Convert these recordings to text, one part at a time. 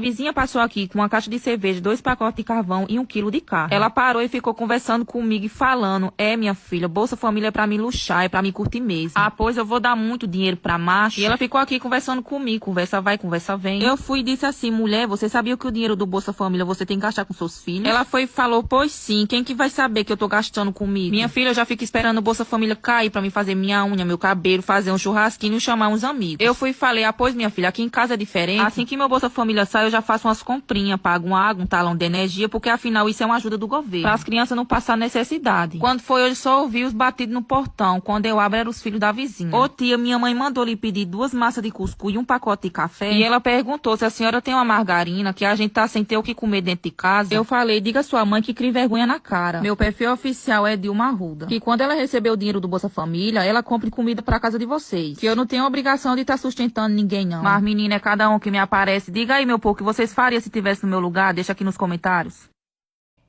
vizinha passou aqui com uma caixa de cerveja, 2 pacotes de carvão e 1 quilo de carne. Ela parou e ficou conversando comigo e falando: minha filha, Bolsa Família é pra me luxar, é pra me curtir mesmo. Pois eu vou dar muito dinheiro pra macho. E ela ficou aqui conversando comigo, conversa vai, conversa vem. Eu fui e disse assim: mulher, você sabia que o dinheiro do Bolsa Família você tem que gastar com seus filhos? Ela foi e falou: pois sim, quem que vai saber que eu tô gastando comigo? Minha filha, eu já fica esperando o Bolsa Família cair pra me fazer minha unha, meu cabelo, fazer um churrasquinho e chamar uns amigos. Eu fui e falei: pois minha filha, aqui em casa é diferente. Assim que meu Bolsa Família sai, eu já faço umas comprinhas, pago uma água, um talão de energia, porque afinal isso é uma ajuda do governo, para as crianças não passar necessidade. Quando foi hoje, só ouvi os batidos no portão. Quando eu abro, eram os filhos da vizinha. Ô tia, minha mãe mandou lhe pedir 2 massas de cuscuz e 1 pacote de café. E ela perguntou se a senhora tem uma margarina, que a gente tá sem ter o que comer dentro de casa. Eu falei: diga a sua mãe que crie vergonha na cara. Meu perfil oficial é Dilma Arruda. Que quando ela receber o dinheiro do Bolsa Família, ela compre comida pra casa de vocês. Que eu não tenho obrigação de estar sustentando ninguém, não. Mas menina, é cada um que me aparece. Diga aí, meu povo, o que vocês fariam se tivesse no meu lugar? Deixa aqui nos comentários.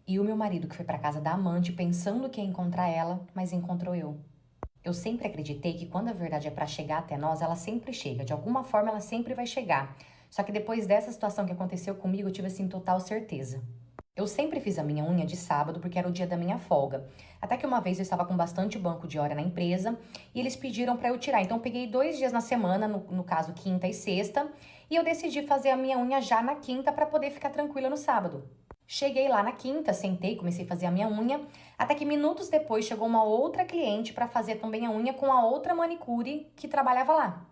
E o meu marido que foi pra casa da amante pensando que ia encontrar ela, mas encontrou eu. Eu sempre acreditei que quando a verdade é pra chegar até nós, ela sempre chega. De alguma forma, ela sempre vai chegar. Só que depois dessa situação que aconteceu comigo, eu tive, assim, total certeza. Eu sempre fiz a minha unha de sábado porque era o dia da minha folga. Até que uma vez eu estava com bastante banco de hora na empresa e eles pediram pra eu tirar. Então eu peguei 2 dias na semana, no caso quinta e sexta, e eu decidi fazer a minha unha já na quinta pra poder ficar tranquila no sábado. Cheguei lá na quinta, sentei, comecei a fazer a minha unha, até que minutos depois chegou uma outra cliente para fazer também a unha com a outra manicure que trabalhava lá.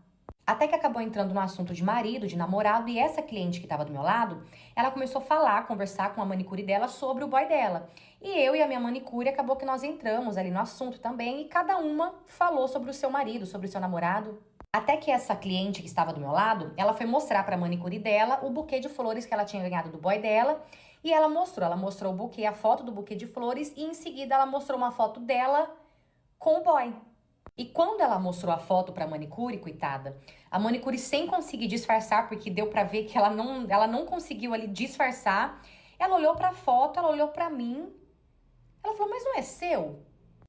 Até que acabou entrando no assunto de marido, de namorado, e essa cliente que estava do meu lado, ela começou a falar, conversar com a manicure dela sobre o boy dela. E eu e a minha manicure, acabou que nós entramos ali no assunto também, e cada uma falou sobre o seu marido, sobre o seu namorado. Até que essa cliente que estava do meu lado, ela foi mostrar para a manicure dela o buquê de flores que ela tinha ganhado do boy dela. E ela mostrou o buquê, a foto do buquê de flores, e em seguida ela mostrou uma foto dela com o boy. E quando ela mostrou a foto pra manicure, coitada, a manicure sem conseguir disfarçar, porque deu pra ver que ela não conseguiu ali disfarçar, ela olhou pra foto, ela olhou pra mim, ela falou: mas não é seu?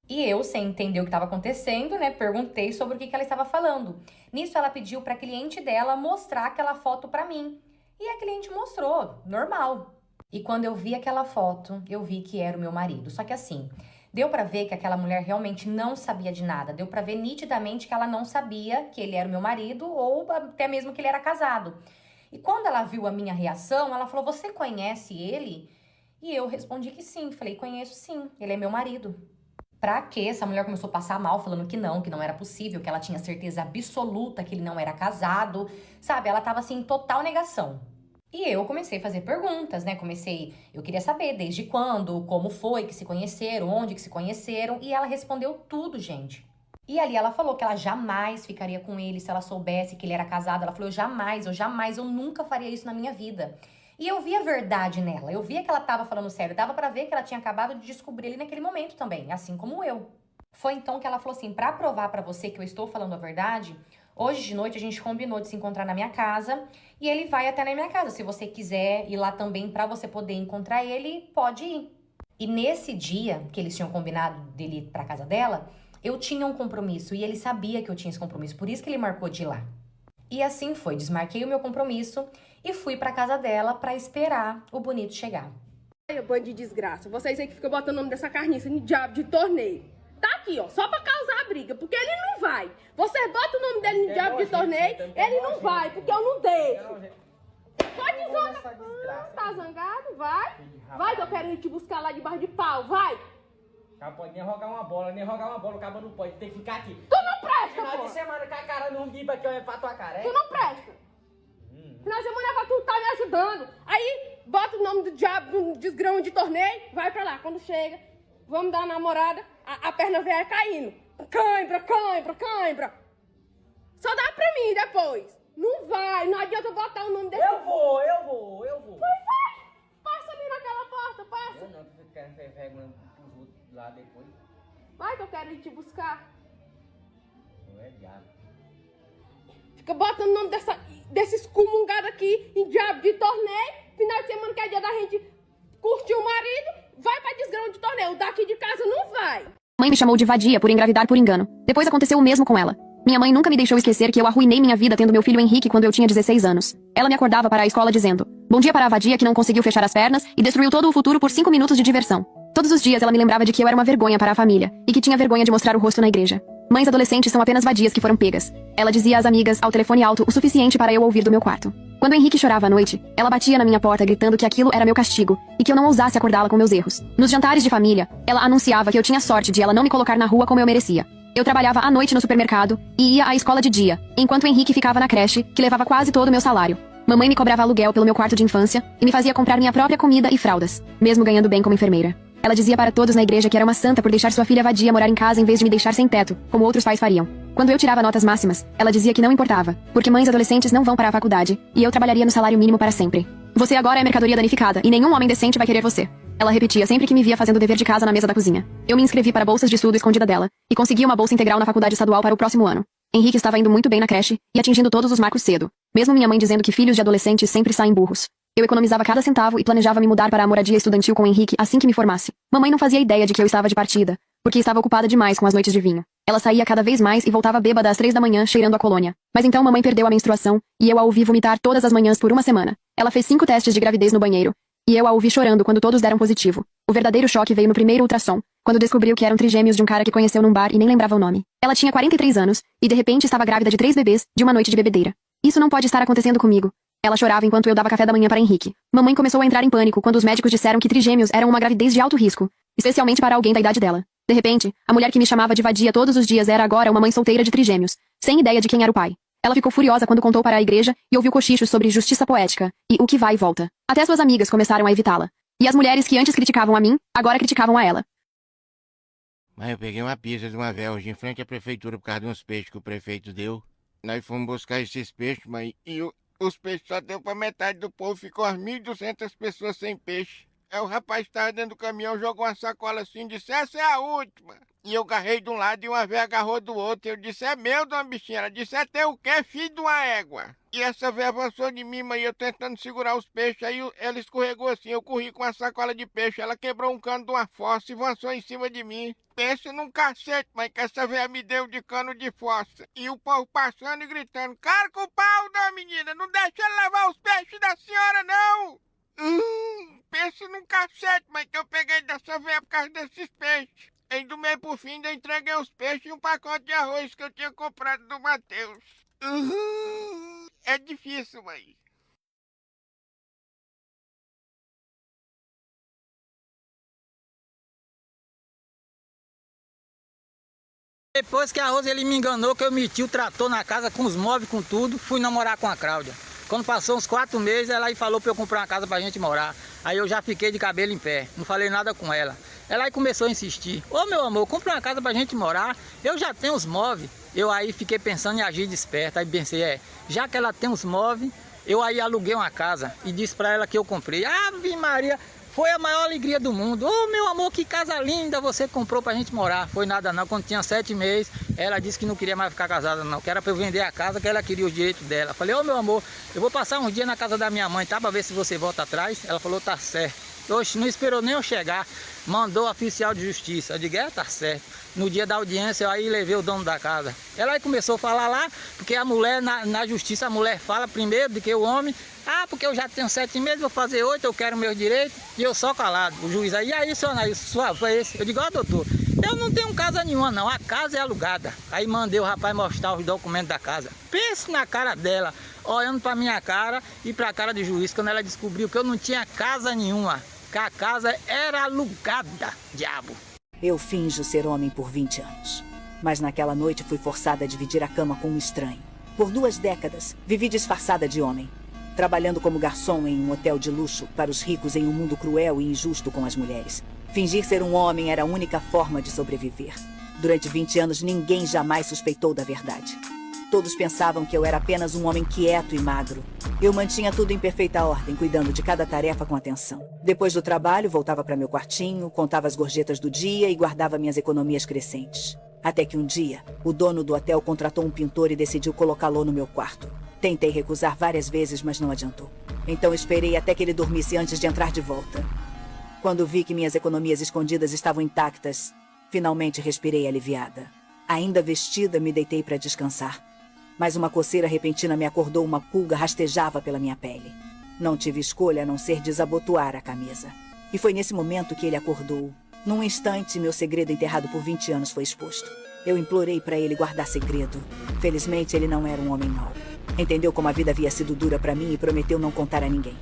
E eu, sem entender o que estava acontecendo, né, perguntei sobre o que ela estava falando. Nisso ela pediu pra cliente dela mostrar aquela foto pra mim. E a cliente mostrou, normal. E quando eu vi aquela foto, eu vi que era o meu marido. Só que assim, deu pra ver que aquela mulher realmente não sabia de nada. Deu pra ver nitidamente que ela não sabia que ele era o meu marido ou até mesmo que ele era casado. E quando ela viu a minha reação, ela falou: você conhece ele? E eu respondi que sim. Falei: conheço sim, ele é meu marido. Pra quê? Essa mulher começou a passar mal, falando que não era possível, que ela tinha certeza absoluta que ele não era casado. Sabe, ela tava assim em total negação. E eu comecei a fazer perguntas, né? Eu queria saber desde quando, como foi que se conheceram, onde que se conheceram. E ela respondeu tudo, gente. E ali ela falou que ela jamais ficaria com ele se ela soubesse que ele era casado. Ela falou: eu nunca faria isso na minha vida. E eu vi a verdade nela, eu via que ela tava falando sério. Dava pra ver que ela tinha acabado de descobrir ele naquele momento também, assim como eu. Foi então que ela falou assim: pra provar pra você que eu estou falando a verdade, hoje de noite a gente combinou de se encontrar na minha casa e ele vai até na minha casa. Se você quiser ir lá também pra você poder encontrar ele, pode ir. E nesse dia que eles tinham combinado dele ir pra casa dela, eu tinha um compromisso e ele sabia que eu tinha esse compromisso, por isso que ele marcou de ir lá. E assim foi, desmarquei o meu compromisso e fui pra casa dela pra esperar o bonito chegar. Ai, bando de desgraça, vocês aí que ficam botando o nome dessa carniça em diabo de torneio. Tá aqui, ó, só pra causar a briga, porque ele não vai. Você bota o nome dele em diabo de torneio, ele não vai, porque eu não deixo. Pode zangar. Tá zangado? Vai. Vai que eu quero ir te buscar lá debaixo de pau, vai. O cara pode nem rogar uma bola, o cara não pode, tem que ficar aqui. Tu não presta, pô. Final de semana com a cara no guiba que eu pra tua cara, é? Tu não presta. Final de semana é pra tu tá me ajudando. Aí, bota o nome do diabo no desgrão de torneio, vai pra lá. Quando chega, vamos dar uma namorada, a perna velha caindo. Cãibra. Só dá pra mim depois. Não vai, não adianta botar o nome desse... Eu vou. Vai. Passa ali naquela porta, passa. Eu não, tu quer vergonha pros outros lá depois. Vai que eu quero ir te buscar. Não é diabo. Fica botando o nome desses comungados aqui em diabo de torneio. Final de semana que é dia da gente curtir o marido, vai pra desgrão de torneio. O daqui de casa não vai. Mãe me chamou de vadia por engravidar por engano. Depois aconteceu o mesmo com ela. Minha mãe nunca me deixou esquecer que eu arruinei minha vida tendo meu filho Henrique quando eu tinha 16 anos. Ela me acordava para a escola dizendo: Bom dia para a vadia que não conseguiu fechar as pernas e destruiu todo o futuro por 5 minutos de diversão. Todos os dias ela me lembrava de que eu era uma vergonha para a família e que tinha vergonha de mostrar o rosto na igreja. Mães adolescentes são apenas vadias que foram pegas. Ela dizia às amigas ao telefone alto o suficiente para eu ouvir do meu quarto. Quando Henrique chorava à noite, ela batia na minha porta gritando que aquilo era meu castigo e que eu não ousasse acordá-la com meus erros. Nos jantares de família, ela anunciava que eu tinha sorte de ela não me colocar na rua como eu merecia. Eu trabalhava à noite no supermercado e ia à escola de dia, enquanto Henrique ficava na creche, que levava quase todo o meu salário. Mamãe me cobrava aluguel pelo meu quarto de infância e me fazia comprar minha própria comida e fraldas, mesmo ganhando bem como enfermeira. Ela dizia para todos na igreja que era uma santa por deixar sua filha vadia morar em casa em vez de me deixar sem teto, como outros pais fariam. Quando eu tirava notas máximas, ela dizia que não importava, porque mães adolescentes não vão para a faculdade, e eu trabalharia no salário mínimo para sempre. Você agora é mercadoria danificada, e nenhum homem decente vai querer você. Ela repetia sempre que me via fazendo o dever de casa na mesa da cozinha. Eu me inscrevi para bolsas de estudo escondida dela, e consegui uma bolsa integral na faculdade estadual para o próximo ano. Henrique estava indo muito bem na creche, e atingindo todos os marcos cedo. Mesmo minha mãe dizendo que filhos de adolescentes sempre saem burros. Eu economizava cada centavo e planejava me mudar para a moradia estudantil com Henrique assim que me formasse. Mamãe não fazia ideia de que eu estava de partida, porque estava ocupada demais com as noites de vinho. Ela saía cada vez mais e voltava bêbada às 3 da manhã, cheirando a colônia. Mas então mamãe perdeu a menstruação, e eu a ouvi vomitar todas as manhãs por uma semana. Ela fez 5 testes de gravidez no banheiro, e eu a ouvi chorando quando todos deram positivo. O verdadeiro choque veio no primeiro ultrassom, quando descobriu que eram trigêmeos de um cara que conheceu num bar e nem lembrava o nome. Ela tinha 43 anos, e de repente estava grávida de 3 bebês, de uma noite de bebedeira. Isso não pode estar acontecendo comigo. Ela chorava enquanto eu dava café da manhã para Henrique. Mamãe começou a entrar em pânico quando os médicos disseram que trigêmeos eram uma gravidez de alto risco, especialmente para alguém da idade dela. De repente, a mulher que me chamava de vadia todos os dias era agora uma mãe solteira de trigêmeos, sem ideia de quem era o pai. Ela ficou furiosa quando contou para a igreja e ouviu cochichos sobre justiça poética e o que vai e volta. Até suas amigas começaram a evitá-la. E as mulheres que antes criticavam a mim, agora criticavam a ela. Mas eu peguei uma pizza de uma véia hoje em frente à prefeitura por causa de uns peixes que o prefeito deu. Nós fomos buscar esses peixes, mas os peixes só deu pra metade do povo, ficou as 1.200 pessoas sem peixe. Aí o rapaz estava dentro do caminhão, jogou uma sacola assim e disse, essa é a última. E eu agarrei de um lado e uma véia agarrou do outro. Eu disse, é meu, dona bichinha. Ela disse, é teu o quê, filho de uma égua? E essa véia avançou de mim, mas eu tentando segurar os peixes. Aí ela escorregou assim, eu corri com a sacola de peixe. Ela quebrou um cano de uma fossa e avançou em cima de mim. Pensa num cacete, mas que essa véia me deu de cano de fossa. E o povo passando e gritando, carga o pau da menina, não deixa ela levar os peixes da senhora, não! Pensa num cacete, mas que eu peguei dessa véia por causa desses peixes. Aí do meio pro fim, eu entreguei os peixes e um pacote de arroz que eu tinha comprado do Matheus. É difícil, mãe. Depois que a Rosa ele me enganou, que eu meti o trator na casa com os móveis, com tudo, fui namorar com a Cláudia. Quando passou uns 4 meses, ela aí falou pra eu comprar uma casa pra gente morar. Aí eu já fiquei de cabelo em pé, não falei nada com ela. Ela aí começou a insistir. Ô meu amor, compra uma casa pra gente morar, eu já tenho os móveis. Eu aí fiquei pensando em agir desperto, aí pensei, já que ela tem os móveis, eu aí aluguei uma casa e disse pra ela que eu comprei. Ave Maria, foi a maior alegria do mundo. Ô meu amor, que casa linda você comprou pra gente morar. Foi nada não, quando tinha 7 meses, ela disse que não queria mais ficar casada não, que era pra eu vender a casa, que ela queria os direitos dela. Falei, ô meu amor, eu vou passar um dia na casa da minha mãe, tá? Pra ver se você volta atrás. Ela falou, tá certo. Oxe, não esperou nem eu chegar, mandou o oficial de justiça. Eu digo, tá certo. No dia da audiência eu aí levei o dono da casa. Ela aí começou a falar lá, porque a mulher, na justiça, a mulher fala primeiro do que o homem. Porque eu já tenho 7 meses, vou fazer 8, eu quero meus direitos. E eu só calado. O juiz aí, seu Anaílson, suave, foi esse. Eu digo, doutor, eu não tenho casa nenhuma não, a casa é alugada. Aí mandei o rapaz mostrar os documentos da casa. Pense na cara dela, olhando pra minha cara e pra cara do juiz, quando ela descobriu que eu não tinha casa nenhuma, que a casa era alugada, diabo. Eu finjo ser homem por 20 anos. Mas naquela noite fui forçada a dividir a cama com um estranho. Por 2 décadas, vivi disfarçada de homem, trabalhando como garçom em um hotel de luxo para os ricos em um mundo cruel e injusto com as mulheres. Fingir ser um homem era a única forma de sobreviver. Durante 20 anos, ninguém jamais suspeitou da verdade. Todos pensavam que eu era apenas um homem quieto e magro. Eu mantinha tudo em perfeita ordem, cuidando de cada tarefa com atenção. Depois do trabalho, voltava para meu quartinho, contava as gorjetas do dia e guardava minhas economias crescentes. Até que um dia, o dono do hotel contratou um pintor e decidiu colocá-lo no meu quarto. Tentei recusar várias vezes, mas não adiantou. Então esperei até que ele dormisse antes de entrar de volta. Quando vi que minhas economias escondidas estavam intactas, finalmente respirei aliviada. Ainda vestida, me deitei para descansar. Mas uma coceira repentina me acordou, uma pulga rastejava pela minha pele. Não tive escolha a não ser desabotoar a camisa. E foi nesse momento que ele acordou. Num instante, meu segredo enterrado por 20 anos foi exposto. Eu implorei para ele guardar segredo. Felizmente, ele não era um homem mau. Entendeu como a vida havia sido dura para mim e prometeu não contar a ninguém.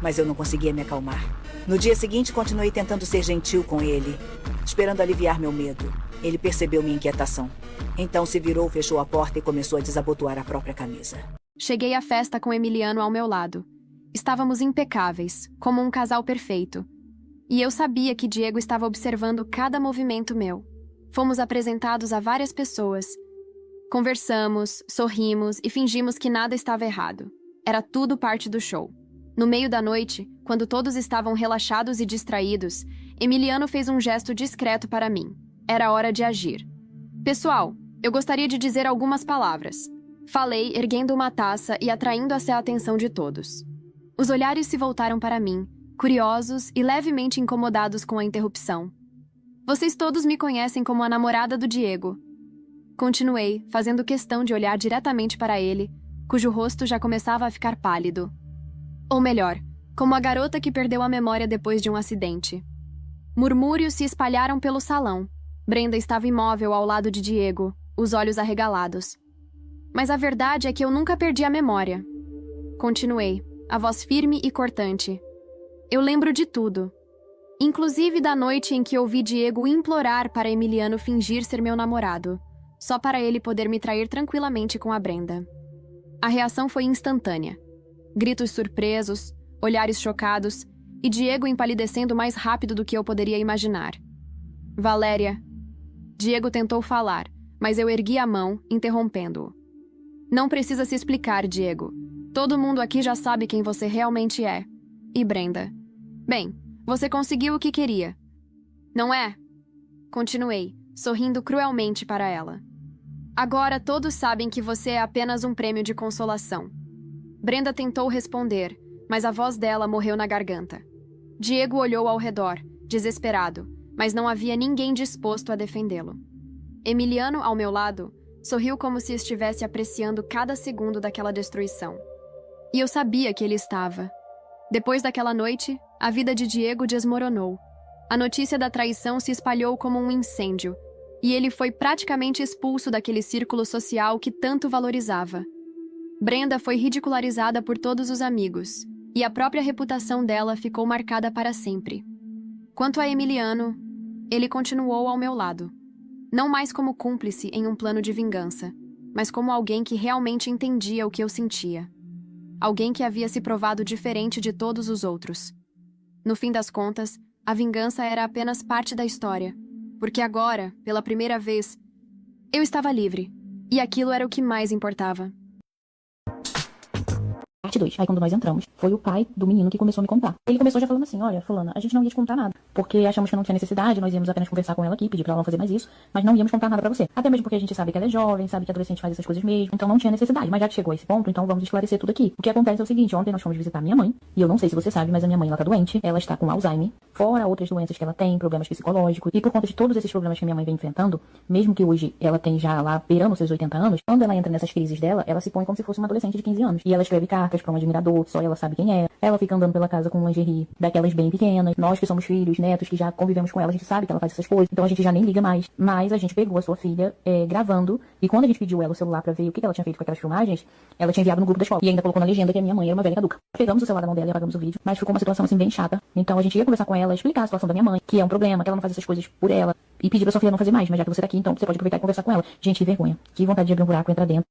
Mas eu não conseguia me acalmar. No dia seguinte, continuei tentando ser gentil com ele, esperando aliviar meu medo. Ele percebeu minha inquietação. Então se virou, fechou a porta e começou a desabotoar a própria camisa. Cheguei à festa com Emiliano ao meu lado. Estávamos impecáveis, como um casal perfeito. E eu sabia que Diego estava observando cada movimento meu. Fomos apresentados a várias pessoas. Conversamos, sorrimos e fingimos que nada estava errado. Era tudo parte do show. No meio da noite, quando todos estavam relaxados e distraídos, Emiliano fez um gesto discreto para mim. Era hora de agir. Pessoal, eu gostaria de dizer algumas palavras. Falei, erguendo uma taça e atraindo a atenção de todos. Os olhares se voltaram para mim, curiosos e levemente incomodados com a interrupção. Vocês todos me conhecem como a namorada do Diego. Continuei, fazendo questão de olhar diretamente para ele, cujo rosto já começava a ficar pálido. Ou melhor, como a garota que perdeu a memória depois de um acidente. Murmúrios se espalharam pelo salão. Brenda estava imóvel ao lado de Diego, os olhos arregalados. Mas a verdade é que eu nunca perdi a memória. Continuei, a voz firme e cortante. Eu lembro de tudo. Inclusive da noite em que ouvi Diego implorar para Emiliano fingir ser meu namorado, só para ele poder me trair tranquilamente com a Brenda. A reação foi instantânea. Gritos surpresos, olhares chocados e Diego empalidecendo mais rápido do que eu poderia imaginar. Valéria. Diego tentou falar, mas eu ergui a mão, interrompendo-o. Não precisa se explicar, Diego. Todo mundo aqui já sabe quem você realmente é. E Brenda? Bem, você conseguiu o que queria. Não é? Continuei, sorrindo cruelmente para ela. Agora todos sabem que você é apenas um prêmio de consolação. Brenda tentou responder, mas a voz dela morreu na garganta. Diego olhou ao redor, desesperado, mas não havia ninguém disposto a defendê-lo. Emiliano, ao meu lado, sorriu como se estivesse apreciando cada segundo daquela destruição. E eu sabia que ele estava. Depois daquela noite, a vida de Diego desmoronou. A notícia da traição se espalhou como um incêndio, e ele foi praticamente expulso daquele círculo social que tanto valorizava. Brenda foi ridicularizada por todos os amigos, e a própria reputação dela ficou marcada para sempre. Quanto a Emiliano, ele continuou ao meu lado. Não mais como cúmplice em um plano de vingança, mas como alguém que realmente entendia o que eu sentia. Alguém que havia se provado diferente de todos os outros. No fim das contas, a vingança era apenas parte da história, porque agora, pela primeira vez, eu estava livre, e aquilo era o que mais importava. Parte 2. Aí quando nós entramos, foi o pai do menino que começou a me contar. Ele começou já falando assim, olha, fulana, a gente não ia te contar nada, porque achamos que não tinha necessidade, nós íamos apenas conversar com ela aqui, pedir pra ela não fazer mais isso, mas não íamos contar nada pra você. Até mesmo porque a gente sabe que ela é jovem, sabe que adolescente faz essas coisas mesmo, então não tinha necessidade. Mas já que chegou a esse ponto, então vamos esclarecer tudo aqui. O que acontece é o seguinte, ontem nós fomos visitar minha mãe, e eu não sei se você sabe, mas a minha mãe, ela tá doente, ela está com Alzheimer, fora outras doenças que ela tem, problemas psicológicos, e por conta de todos esses problemas que minha mãe vem enfrentando, mesmo que hoje ela tem já lá beirando seus 80 anos, quando ela entra nessas crises dela, ela se põe como se fosse uma adolescente de 15 anos. E ela escreve cartas pra um admirador, só ela sabe quem é. Ela fica andando pela casa com lingerie daquelas bem pequenas. Nós que somos filhos, netos, que já convivemos com ela, a gente sabe que ela faz essas coisas. Então a gente já nem liga mais. Mas a gente pegou a sua filha gravando. E quando a gente pediu ela o celular pra ver o que ela tinha feito com aquelas filmagens, ela tinha enviado no grupo da escola. E ainda colocou na legenda que a minha mãe era uma velha caduca. Pegamos o celular da mão dela e apagamos o vídeo. Mas ficou uma situação assim bem chata. Então a gente ia conversar com ela, explicar a situação da minha mãe, que é um problema, que ela não faz essas coisas por ela. E pedir pra sua filha não fazer mais. Mas já que você tá aqui, então você pode aproveitar e conversar com ela. Gente, que vergonha. Que vontade de abrir um buraco e entrar dentro.